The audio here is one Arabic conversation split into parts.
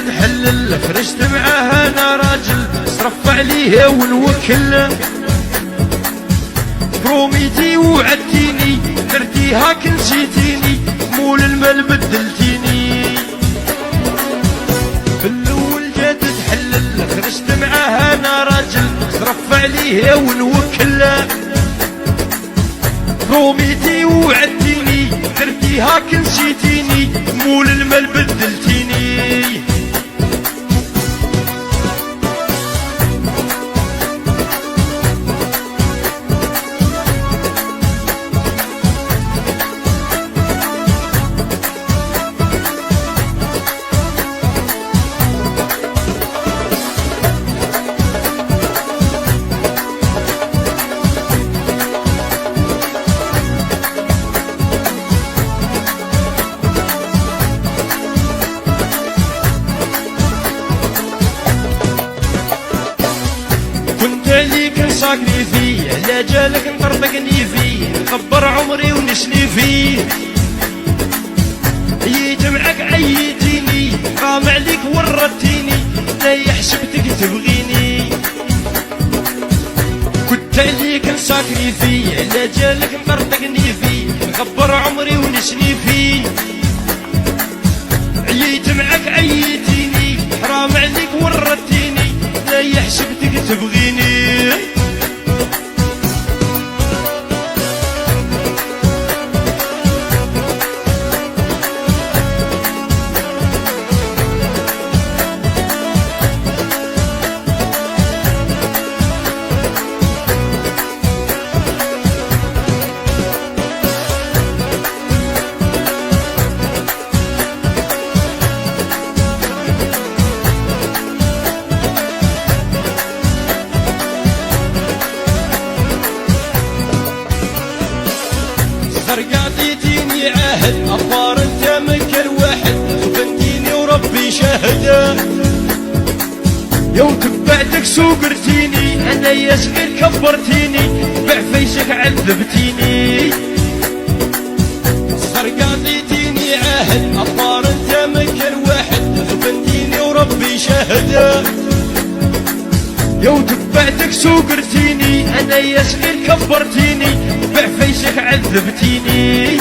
الجد حلل، خرجت معاها انا راجل صرف عليها ونوكل. بروميتي وعدتيني درتيها كنسيتيني، مول المال بدلتيني. بالاول جد تحلل، خرجت معاها انا راجل صرف عليها ونوكل. بروميتي وعدتيني درتيها كنسيتيني، مول المال بدلتيني. عليك نساكني فيه، على جالك نطرطقني فيه، نخبر عمري ونسني فيه. عييت معاك عييتيني، قام عليك ورطتيني، نايا حسبتك تبغيني. كنت عليك نساكني فيه، على جالك نطرطقني فيه، نخبر عمري ونسني فيه. عييت معاك عييتيني، حرام عليك ورطتيني، نايا حسبتك تبغيني. عطيتيني عهد، أخبار انت من كل واحد، خنتيني وربي شاهد. يوم تبعتك سوقرتيني، انا يا صغير كبرتيني، بعفيسك عذبتيني. صرق عطيتيني عهد، أخبار انت من كل واحد، خنتيني وربي شاهد. يوم تبعتك سوقرتيني، انا يا صغير كبرتيني، بعفيسك عذبتيني.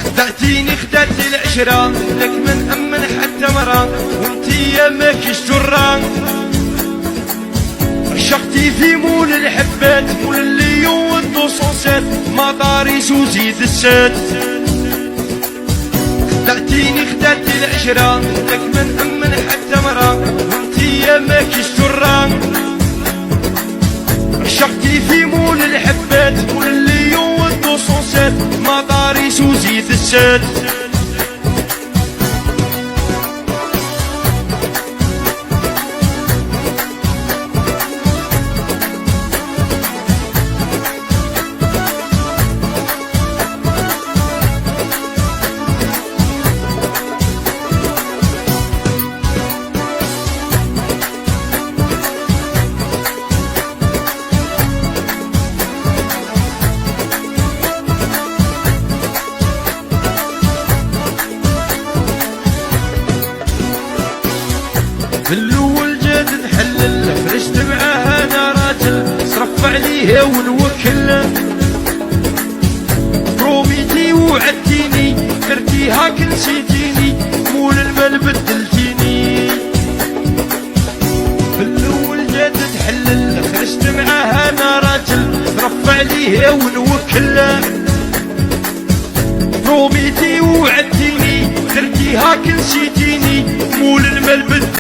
خدعتيني خدعت العشرة، لك من أمن حتى مرة، وانتي يا ماكش جرة. رشقتي في مول الحبات، مول اللي يودو صوصات، مطاريس وزيد السات. خدعتيني خدعت العشرة، لك من أمن حتى مرة، وانتي يا ماكش جرة. رشقتي في مول الحبات، مول اللي يودو صوصات، مطاريس وزيد السات. بالاول جد نحلل، خرجت معاها انا راجل صرف عليها ونوكل. بروميتي وعدتيني درتيها كنسيتيني، مول المال بدلتيني. بالاول جد تحلل، خرجت معاها انا راجل صرف عليها ونوكل. بروميتي وعدتيني درتيها كنسيتيني، مول المال بدلتيني.